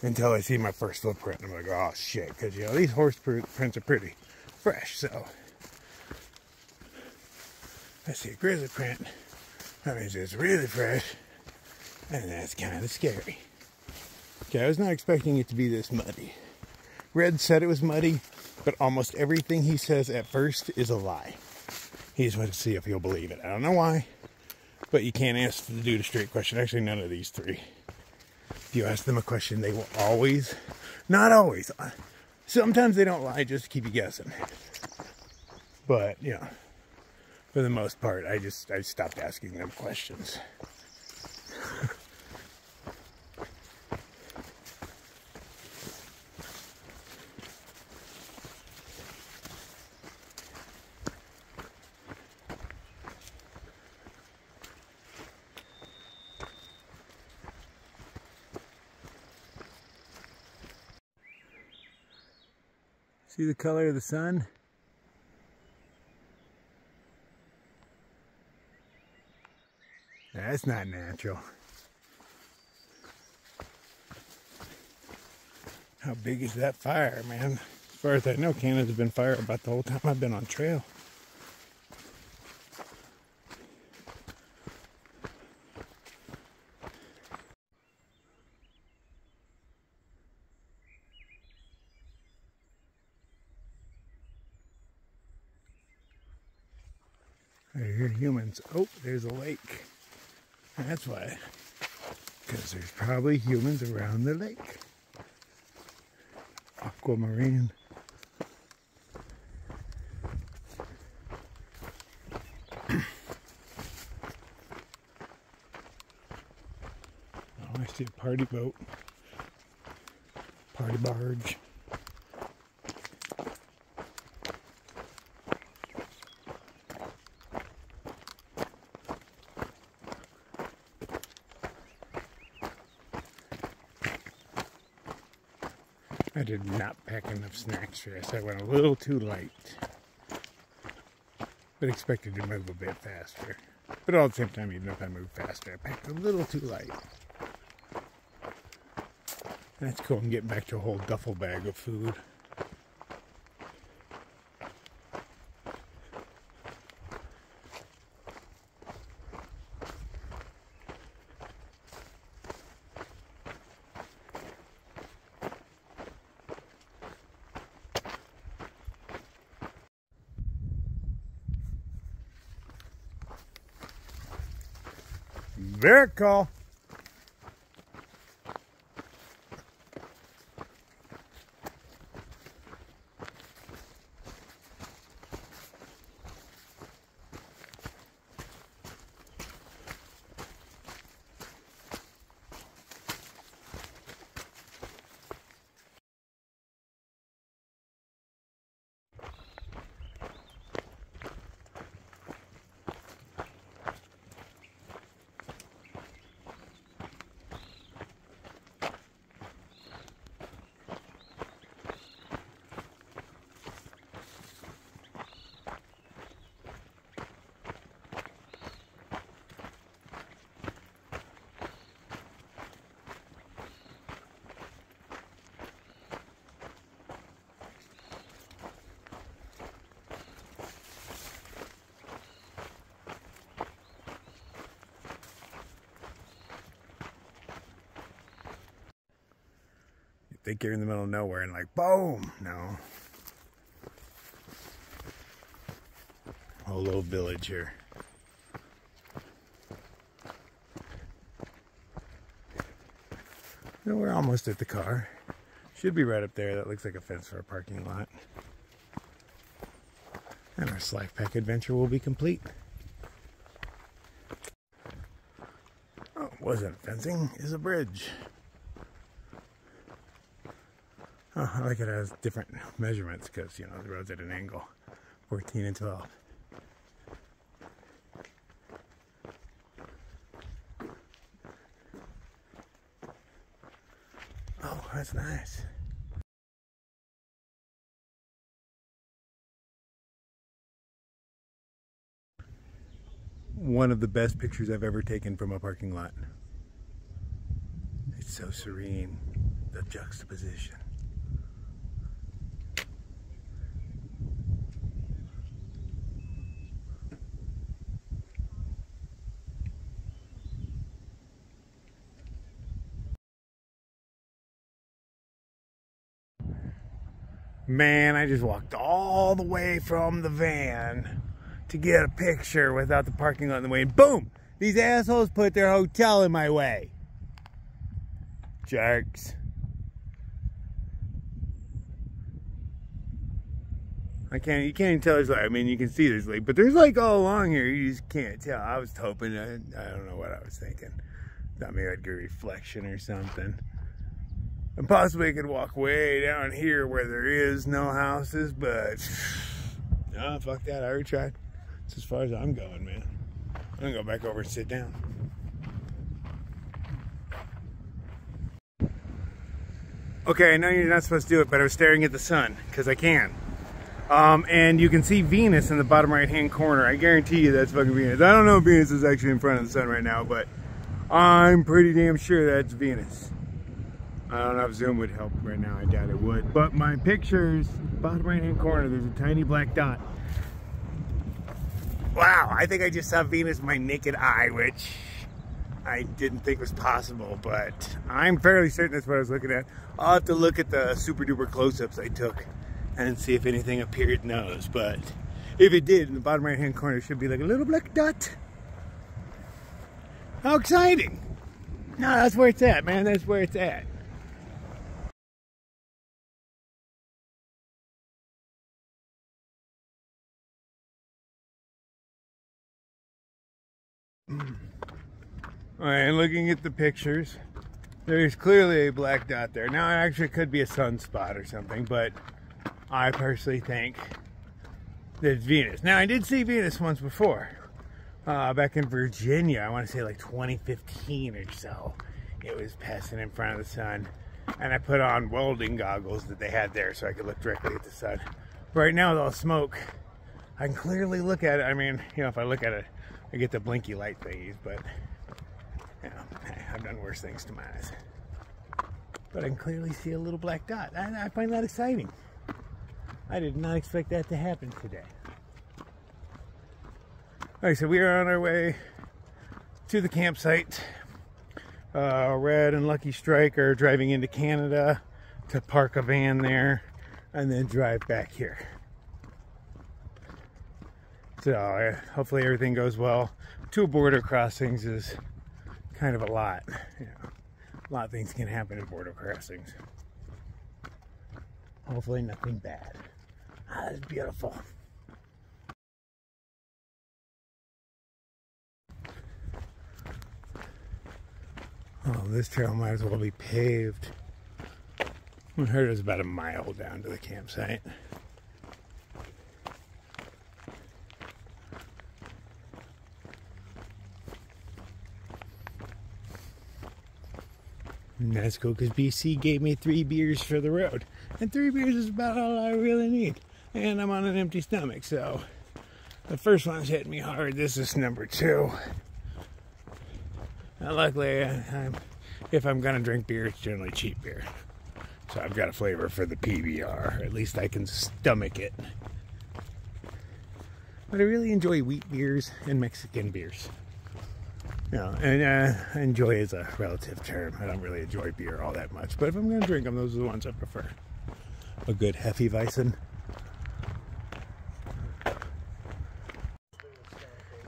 until I see my first footprint. I'm like, oh shit, because, you know, these horse prints are pretty fresh, so. I see a grizzly print. That means it's really fresh, and that's kind of scary. Okay, I was not expecting it to be this muddy. Red said it was muddy, but almost everything he says at first is a lie. He just wants to see if he'll believe it. I don't know why, but you can't ask the dude a straight question. Actually, none of these three. If you ask them a question, they will always, not always, sometimes they don't lie just to keep you guessing. But, you know, for the most part, I stopped asking them questions. See the color of the sun? That's not natural. How big is that fire, man? As far as I know, Canada's been fire about the whole time I've been on trail. I hear humans. Oh, there's a lake. That's why. Because there's probably humans around the lake. Aquamarine. Oh, I see a party boat. Party barge. I did not pack enough snacks for this. I went a little too light. But expected to move a bit faster. But all at the same time, even if I move faster, I packed a little too light. That's cool. I'm getting back to a whole duffel bag of food. Very cool. Think you're in the middle of nowhere and like, boom! No. whole little village here. And we're almost at the car. Should be right up there. That looks like a fence for a parking lot. And our slack pack adventure will be complete. Oh, wasn't fencing, is a bridge. Oh, I like it has different measurements because, you know, the road's at an angle. 14 and 12. Oh, that's nice. One of the best pictures I've ever taken from a parking lot. It's so serene, the juxtaposition. Man, I just walked all the way from the van to get a picture without the parking lot in the way. And boom! These assholes put their hotel in my way. Jerks. You can't even tell there's like, I mean, you can see there's like, but there's like all along here, you just can't tell. I was hoping, I don't know what I was thinking. Thought maybe I'd get a reflection or something. And possibly I could walk way down here where there is no houses, but no, fuck that. I already tried. That's as far as I'm going, man. I'm gonna go back over and sit down. Okay, I know you're not supposed to do it, but I was staring at the sun, because I can. And you can see Venus in the bottom right-hand corner. I guarantee you that's fucking Venus. I don't know if Venus is actually in front of the sun right now, but I'm pretty damn sure that's Venus. I don't know if zoom would help right now. I doubt it would. But my pictures, bottom right-hand corner, there's a tiny black dot. Wow, I think I just saw Venus with my naked eye, which I didn't think was possible, but I'm fairly certain that's what I was looking at. I'll have to look at the super duper close-ups I took and see if anything appeared in those. But if it did, in the bottom right-hand corner, it should be like a little black dot. How exciting! No, that's where it's at, man. That's where it's at. Alright, and looking at the pictures, there's clearly a black dot there. Now, it actually could be a sunspot or something, but I personally think that it's Venus. Now, I did see Venus once before, back in Virginia. I want to say like 2015 or so. It was passing in front of the sun, and I put on welding goggles that they had there so I could look directly at the sun. Right now, with all smoke, I can clearly look at it. I mean, you know, if I look at it, I get the blinky light thingies, but you know, I've done worse things to my eyes. But I can clearly see a little black dot. I find that exciting. I did not expect that to happen today. Alright, so we are on our way to the campsite. Red and Lucky Strike are driving into Canada to park a van there and then drive back here. So hopefully everything goes well. 2 border crossings is kind of a lot. You know, a lot of things can happen in border crossings. Hopefully nothing bad. Ah, that's beautiful. Oh, this trail might as well be paved. I heard it was about a mile down to the campsite. And that's cool because BC gave me 3 beers for the road. And 3 beers is about all I really need. And I'm on an empty stomach, so the first one's hitting me hard. This is number 2. And luckily, if I'm going to drink beer, it's generally cheap beer. So I've got a flavor for the PBR. At least I can stomach it. But I really enjoy wheat beers and Mexican beers. You know, and enjoy is a relative term. I don't really enjoy beer all that much. But if I'm going to drink them, those are the ones I prefer. A good Hefeweizen.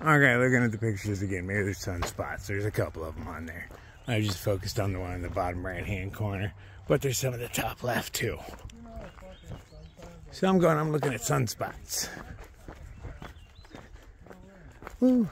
Okay, looking at the pictures again, maybe there's sunspots. There's a couple of them on there. I just focused on the one in the bottom right-hand corner, but there's some in the top left too. So I'm looking at sunspots. Ooh.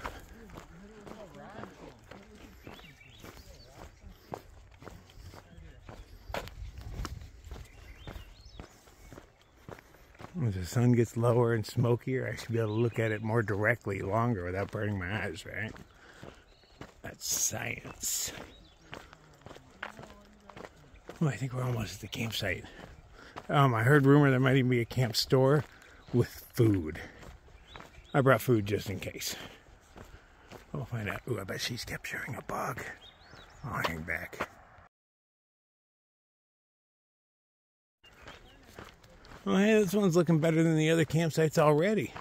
As the sun gets lower and smokier, I should be able to look at it more directly, longer, without burning my eyes, right? That's science. Oh, I think we're almost at the campsite. I heard rumor there might even be a camp store with food. I brought food just in case. We'll find out. Ooh, I bet she's capturing a bug. I'll hang back. Oh, hey, this one's looking better than the other campsites already.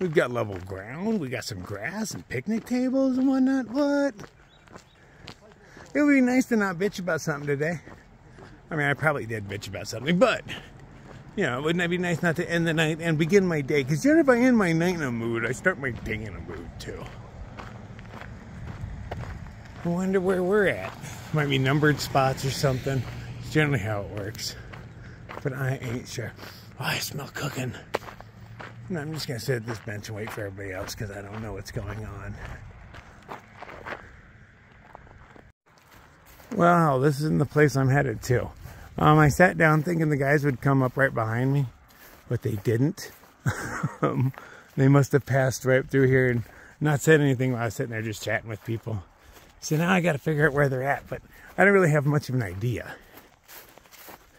We've got level ground, we got some grass and picnic tables and whatnot. What? It would be nice to not bitch about something today. I mean, I probably did bitch about something, but, you know, wouldn't that be nice not to end the night and begin my day? Because if I end my night in a mood, I start my day in a mood, too. I wonder where we're at. Might be numbered spots or something. It's generally how it works. But I ain't sure. Oh, I smell cooking. And I'm just going to sit at this bench and wait for everybody else because I don't know what's going on. Well, this isn't the place I'm headed to. I sat down thinking the guys would come up right behind me, but they didn't. They must have passed right through here and not said anything while I was sitting there just chatting with people. So now I got to figure out where they're at, but I don't really have much of an idea.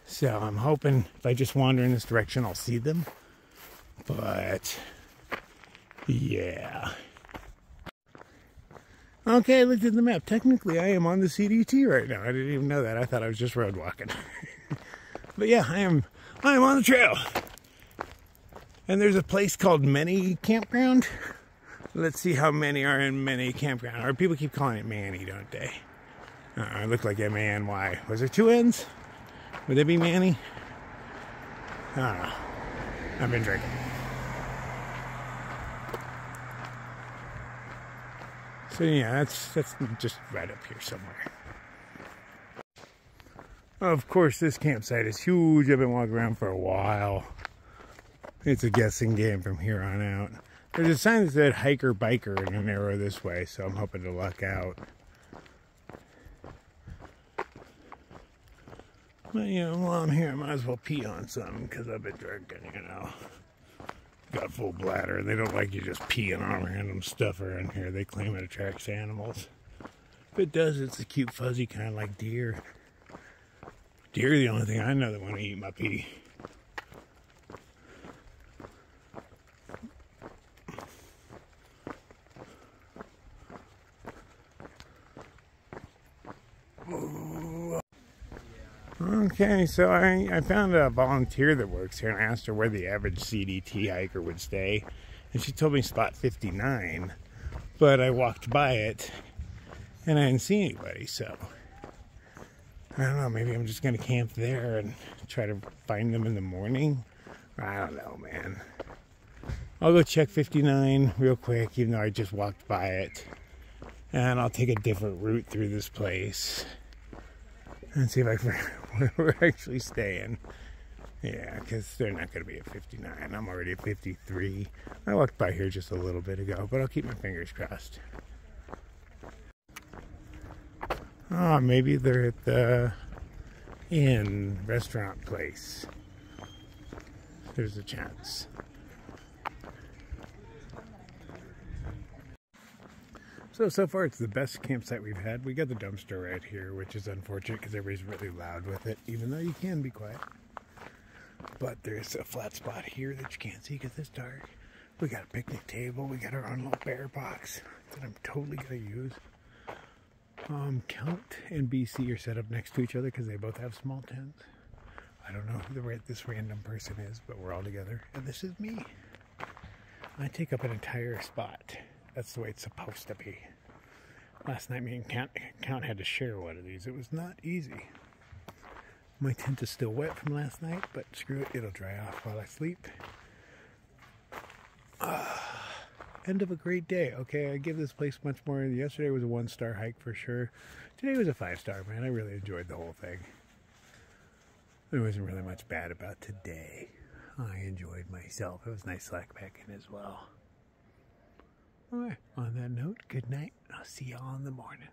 So I'm hoping if I just wander in this direction, I'll see them. But, yeah. Okay, I looked at the map. Technically, I am on the CDT right now. I didn't even know that. I thought I was just road walking. But yeah, I am on the trail. And there's a place called Many Campground. Let's see how many are in Many Campground. Or people keep calling it Manny, don't they? It looked like M-A-N-Y. Was there two N's? Would it be Manny? I don't know. I've been drinking. So yeah, that's just right up here somewhere. Of course, this campsite is huge. I've been walking around for a while. It's a guessing game from here on out. There's a sign that said hiker biker in an arrow this way, so I'm hoping to luck out. But you know, while I'm here, I might as well pee on something because I've been drinking, you know. Got full bladder, and they don't like you just peeing on random stuff around here. They claim it attracts animals. If it does, it's a cute, fuzzy kind like deer. Deer are the only thing I know that want to eat my pee. Okay, so I found a volunteer that works here and I asked her where the average CDT hiker would stay. And she told me spot 59. But I walked by it and I didn't see anybody, so I don't know, maybe I'm just going to camp there and try to find them in the morning. I don't know, man. I'll go check 59 real quick, even though I just walked by it. And I'll take a different route through this place and see if I can where we're actually staying. Yeah, because they're not going to be at 59. I'm already at 53. I walked by here just a little bit ago, but I'll keep my fingers crossed. Oh, maybe they're at the inn restaurant place. There's a chance. So far it's the best campsite we've had. We got the dumpster right here, which is unfortunate because everybody's really loud with it, even though you can be quiet. But there's a flat spot here that you can't see because it's dark. We got a picnic table. We got our own little bear box that I'm totally going to use. Count and BC are set up next to each other because they both have small tents. I don't know who this random person is, but we're all together. And this is me. I take up an entire spot. That's the way it's supposed to be. Last night, me and Count had to share one of these. It was not easy. My tent is still wet from last night, but screw it, it'll dry off while I sleep. end of a great day. Okay, I give this place much more. Yesterday was a 1-star hike for sure. Today was a 5-star, man. I really enjoyed the whole thing. There wasn't really much bad about today. I enjoyed myself. It was nice slack back in as well. Alright, on that note, good night. I'll see y'all in the morning.